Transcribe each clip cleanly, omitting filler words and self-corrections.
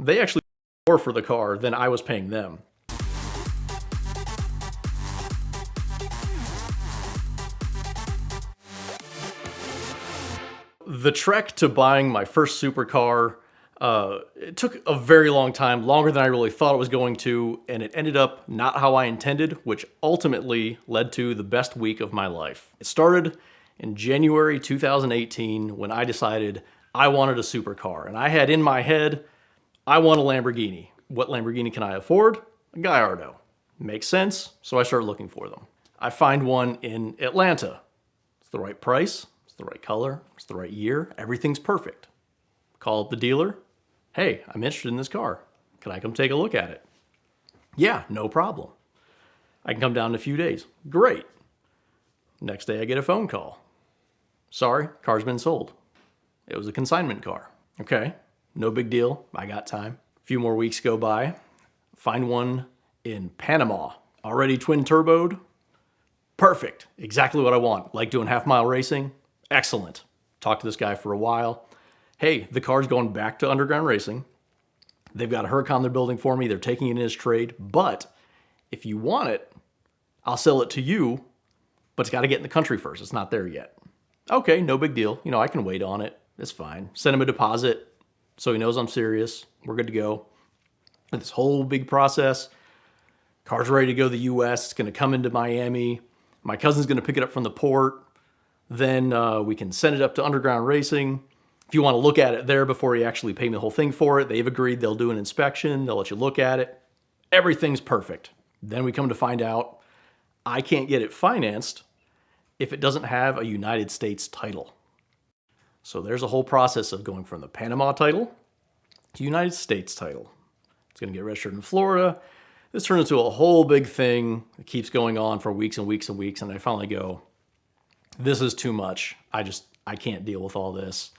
they actually paid more for the car than I was paying them. The trek to buying my first supercar, it took a very long time, longer than I really thought it was going to, and it ended up not how I intended, which ultimately led to the best week of my life. It started in January 2018 when I decided I wanted a supercar, and I had in my head, I want a Lamborghini. What Lamborghini can I afford? A Gallardo. Makes sense, so I started looking for them. I find one in Atlanta. It's the right price, it's the right color, it's the right year, everything's perfect. Call up the dealer. Hey, I'm interested in this car. Can I come take a look at it? Yeah, no problem. I can come down in a few days. Great. Next day I get a phone call. Sorry, car's been sold. It was a consignment car. Okay, no big deal. I got time. A few more weeks go by. Find one in Panama. Already twin turboed. Perfect. Exactly what I want. Like doing half-mile racing. Excellent. Talked to this guy for a while. Hey, the car's going back to underground racing. They've got a Huracan they're building for me. They're taking it in as trade. But if you want it, I'll sell it to you, but it's got to get in the country first. It's not there yet. Okay, no big deal. I can wait on it. It's fine. Send him a deposit so he knows I'm serious. We're good to go. And this whole big process. Car's ready to go to the U.S. It's going to come into Miami. My cousin's going to pick it up from the port. Then we can send it up to underground racing. If you want to look at it there before you actually pay me the whole thing for it, they've agreed they'll do an inspection. They'll let you look at it. Everything's perfect. Then we come to find out I can't get it financed if it doesn't have a United States title. So there's a whole process of going from the Panama title to United States title. It's going to get registered in Florida. This turns into a whole big thing. It keeps going on for weeks and weeks and weeks. And I finally go, this is too much. I can't deal with all this.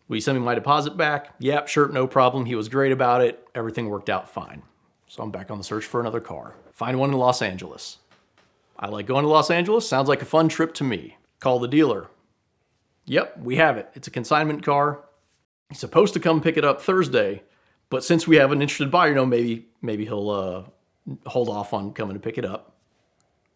Will you send me my deposit back? Yep, sure, no problem. He was great about it. Everything worked out fine. So I'm back on the search for another car. Find one in Los Angeles. I like going to Los Angeles. Sounds like a fun trip to me. Call the dealer. Yep, we have it. It's a consignment car. He's supposed to come pick it up Thursday, but since we have an interested buyer, maybe he'll hold off on coming to pick it up.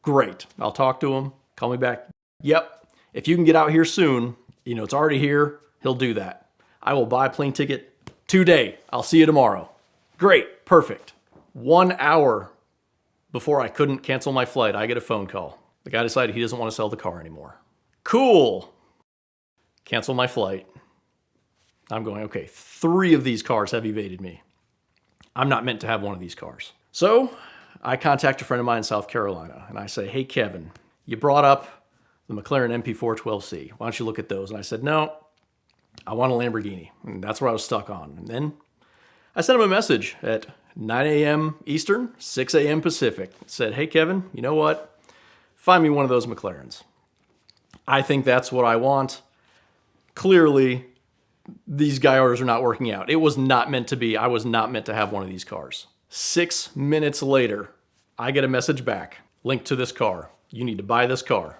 Great. I'll talk to him. Call me back. Yep. If you can get out here soon, it's already here. He'll do that. I will buy a plane ticket today. I'll see you tomorrow. Great. Perfect. 1 hour before I couldn't cancel my flight, I get a phone call. The guy decided he doesn't want to sell the car anymore. Cool. Cancel my flight. I'm going, okay, 3 of these cars have evaded me. I'm not meant to have one of these cars. So I contact a friend of mine in South Carolina and I say, hey, Kevin, you brought up the McLaren MP4-12C. Why don't you look at those? And I said, no, I want a Lamborghini. And that's where I was stuck on. And then I sent him a message at 9 a.m. Eastern, 6 a.m. Pacific. It said, hey, Kevin, you know what? Find me one of those McLarens. I think that's what I want. Clearly, these Gallardos are not working out. It was not meant to be. I was not meant to have one of these cars. 6 minutes later, I get a message back. Link to this car. You need to buy this car.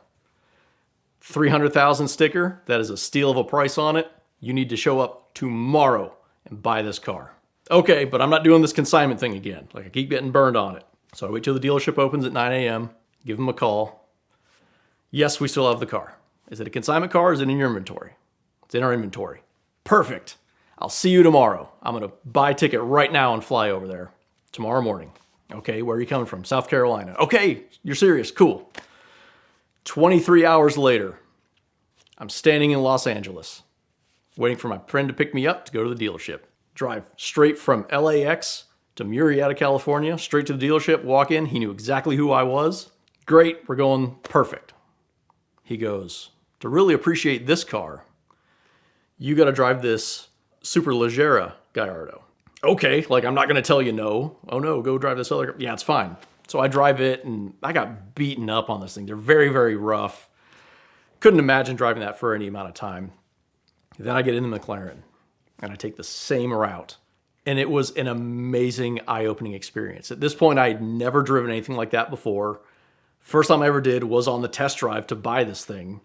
300,000 sticker. That is a steal of a price on it. You need to show up tomorrow and buy this car. Okay, but I'm not doing this consignment thing again. I keep getting burned on it. So I wait till the dealership opens at 9 a.m., give them a call. Yes, we still have the car. Is it a consignment car or is it in your inventory? It's in our inventory. Perfect. I'll see you tomorrow. I'm going to buy a ticket right now and fly over there tomorrow morning. Okay, where are you coming from? South Carolina. Okay, you're serious. Cool. 23 hours later, I'm standing in Los Angeles, waiting for my friend to pick me up to go to the dealership. Drive straight from LAX to Murrieta, California, straight to the dealership, walk in. He knew exactly who I was. Great, we're going perfect. He goes, to really appreciate this car, you got to drive this Superleggera Gallardo. Okay, I'm not going to tell you no. Oh no, go drive this other. Yeah, it's fine. So I drive it and I got beaten up on this thing. They're very, very rough. Couldn't imagine driving that for any amount of time. Then I get in the McLaren and I take the same route. And it was an amazing, eye-opening experience. At this point, I had never driven anything like that before. First time I ever did was on the test drive to buy this thing.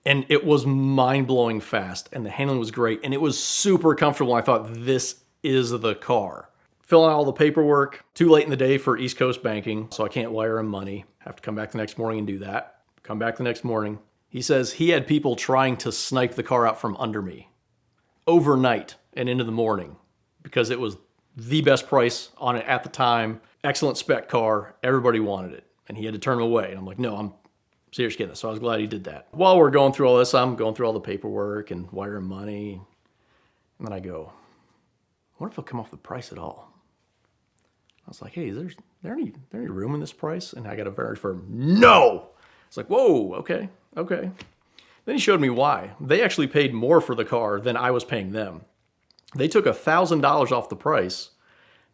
And it was mind-blowing fast, and the handling was great, and it was super comfortable. I thought, this is the car. Filling out all the paperwork. Too late in the day for East Coast banking, so I can't wire him money. Have to come back the next morning and do that. Come back the next morning. He says he had people trying to snipe the car out from under me overnight and into the morning because it was the best price on it at the time. Excellent spec car. Everybody wanted it. And he had to turn them away. And I'm like, no, I'm serious getting this. So I was glad he did that. While we're going through all this, I'm going through all the paperwork and wiring money. And then I go, what if it'll come off the price at all? I was like, hey, is there any room in this price? And I got a very firm no. It's like, whoa, okay. Then he showed me why. They actually paid more for the car than I was paying them. They took $1,000 off the price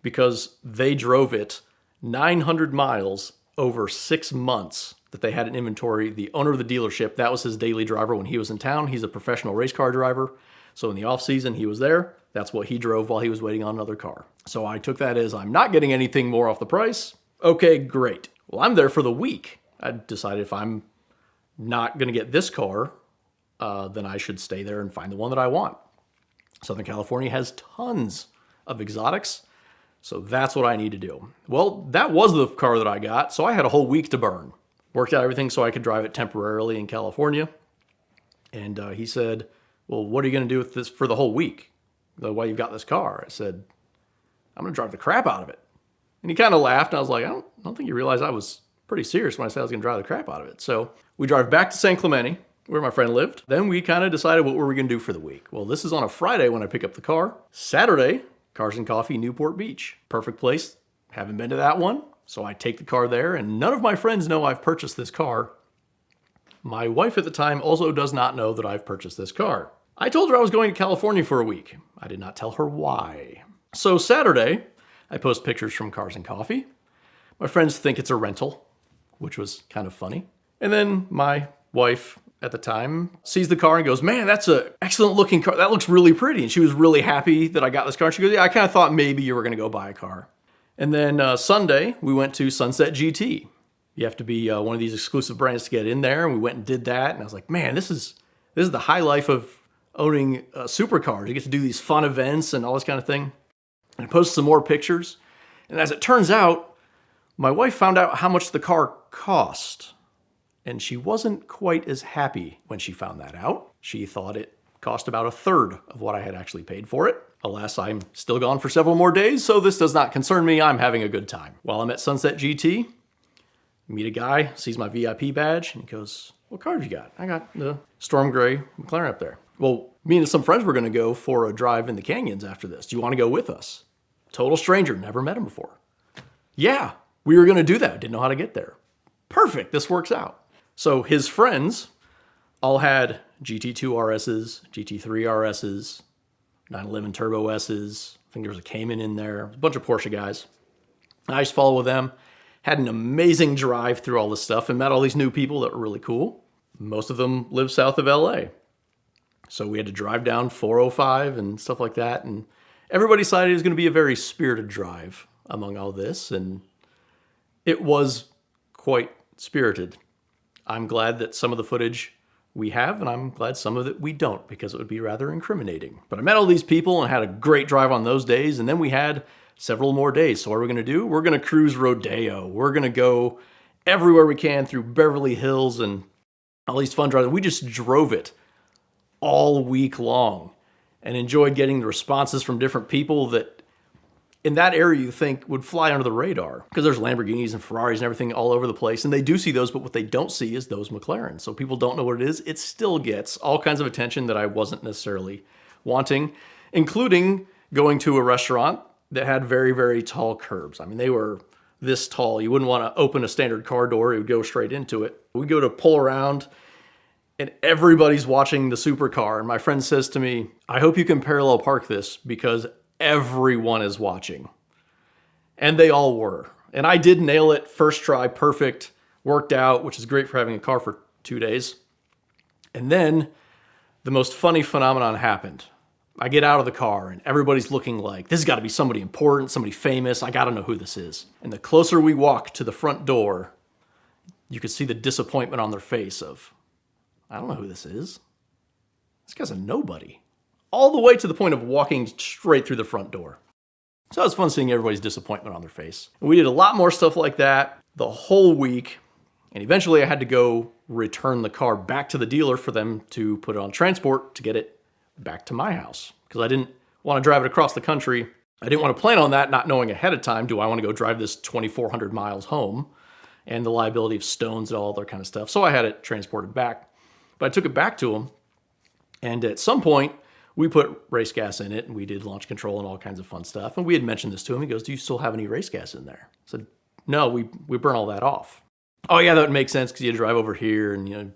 because they drove it 900 miles over 6 months that they had in inventory. The owner of the dealership, that was his daily driver when he was in town. He's a professional race car driver. So in the off season, he was there. That's what he drove while he was waiting on another car. So I took that as I'm not getting anything more off the price. Okay, great. Well, I'm there for the week. I decided if I'm not going to get this car, then I should stay there and find the one that I want. Southern California has tons of exotics, so that's what I need to do. Well, that was the car that I got, so I had a whole week to burn. Worked out everything so I could drive it temporarily in California. And he said, well, what are you going to do with this for the whole week? While you've got this car? I said, I'm going to drive the crap out of it. And he kind of laughed, and I was like, I don't think you realize I was pretty serious when I said I was going to drive the crap out of it. So we drive back to San Clemente, where my friend lived. Then we kind of decided what were we going to do for the week. Well, this is on a Friday when I pick up the car. Saturday, Cars and Coffee, Newport Beach. Perfect place. Haven't been to that one. So I take the car there, and none of my friends know I've purchased this car. My wife at the time also does not know that I've purchased this car. I told her I was going to California for a week. I did not tell her why. So Saturday, I post pictures from Cars and Coffee. My friends think it's a rental, which was kind of funny. And then my wife at the time sees the car and goes, man, that's an excellent looking car. That looks really pretty. And she was really happy that I got this car. She goes, yeah, I kind of thought maybe you were going to go buy a car. And then Sunday, we went to Sunset GT. You have to be one of these exclusive brands to get in there. And we went and did that. And I was like, man, this is the high life of owning supercars. You get to do these fun events and all this kind of thing. And I posted some more pictures. And as it turns out, my wife found out how much the car cost. And she wasn't quite as happy when she found that out. She thought it cost about a third of what I had actually paid for it. Alas, I'm still gone for several more days, so this does not concern me. I'm having a good time. While I'm at Sunset GT, meet a guy, sees my VIP badge, and he goes, what car did you got? I got the Storm Gray McLaren up there. Well, me and some friends were going to go for a drive in the canyons after this. Do you want to go with us? Total stranger, never met him before. Yeah, we were going to do that. Didn't know how to get there. Perfect, this works out. So his friends all had GT2 RSs, GT3 RSs, 911 Turbo S's. I think there was a Cayman in there. A bunch of Porsche guys. I just followed with them. Had an amazing drive through all this stuff and met all these new people that were really cool. Most of them live south of LA. So we had to drive down 405 and stuff like that. And everybody decided it was going to be a very spirited drive among all this. And it was quite spirited. I'm glad that some of the footage we have, and I'm glad some of it we don't, because it would be rather incriminating. But I met all these people and had a great drive on those days, and then we had several more days. So what are we going to do? We're going to cruise Rodeo. We're going to go everywhere we can through Beverly Hills and all these fun drives. We just drove it all week long and enjoyed getting the responses from different people that in that area you think would fly under the radar, because there's Lamborghinis and Ferraris and everything all over the place, and they do see those, but what they don't see is those McLarens. So people don't know what it is. It still gets all kinds of attention that I wasn't necessarily wanting, including going to a restaurant that had very, very tall curbs. I mean, they were this tall. You wouldn't want to open a standard car door. It would go straight into it. We go to pull around, and everybody's watching the supercar. And my friend says to me, I hope you can parallel park this, because everyone is watching. And they all were. And I did nail it first try, perfect, worked out, which is great for having a car for 2 days. And then the most funny phenomenon happened. I get out of the car and everybody's looking like, this has got to be somebody important, somebody famous. I got to know who this is. And the closer we walk to the front door, you could see the disappointment on their face of, I don't know who this is. This guy's a nobody. all the way to the point of walking straight through the front door. So it was fun seeing everybody's disappointment on their face. And we did a lot more stuff like that the whole week. And eventually I had to go return the car back to the dealer for them to put it on transport to get it back to my house. Because I didn't want to drive it across the country. I didn't want to plan on that, not knowing ahead of time, do I want to go drive this 2,400 miles home? And the liability of stones and all that kind of stuff. So I had it transported back. But I took it back to him. And at some point, we put race gas in it, and we did launch control and all kinds of fun stuff. And we had mentioned this to him. He goes, "Do you still have any race gas in there?" I said, "No, we burn all that off." "Oh yeah, that would make sense because you drive over here, and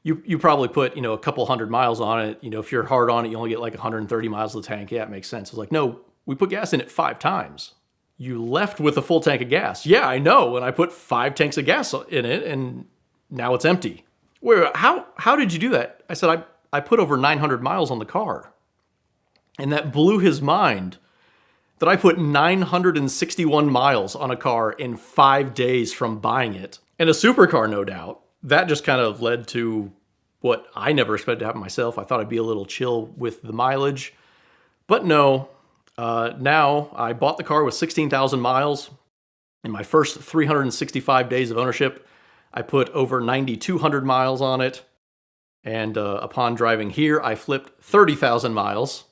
you probably put a couple hundred miles on it. If you're hard on it, you only get like 130 miles of the tank. Yeah, it makes sense." I was like, "No, we put gas in it 5 times. You left with a full tank of gas." "Yeah, I know, and I put 5 tanks of gas in it, and now it's empty." "Wait, how did you do that?" I said, I put over 900 miles on the car. And that blew his mind that I put 961 miles on a car in 5 days from buying it. And a supercar, no doubt. That just kind of led to what I never expected to happen myself. I thought I'd be a little chill with the mileage. But no, now I bought the car with 16,000 miles. In my first 365 days of ownership, I put over 9,200 miles on it. And upon driving here, I flipped 30,000 miles.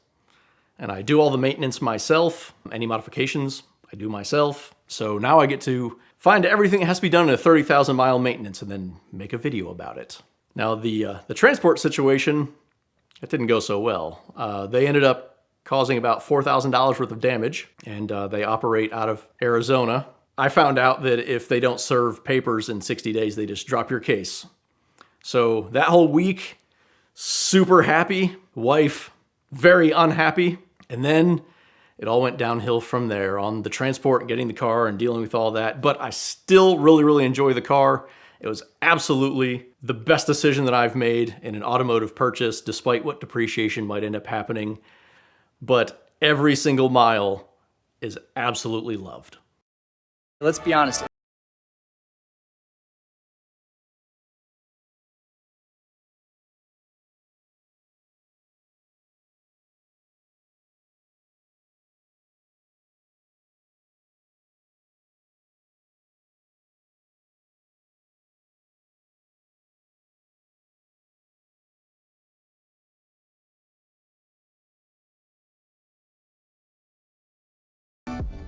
And I do all the maintenance myself. Any modifications, I do myself. So now I get to find everything that has to be done in a 30,000 mile maintenance and then make a video about it. Now the transport situation, it didn't go so well. They ended up causing about $4,000 worth of damage, and they operate out of Arizona. I found out that if they don't serve papers in 60 days, they just drop your case. So that whole week, super happy. Wife, very unhappy. And then it all went downhill from there on the transport and getting the car and dealing with all that. But I still really, really enjoy the car. It was absolutely the best decision that I've made in an automotive purchase, despite what depreciation might end up happening. But every single mile is absolutely loved. Let's be honest,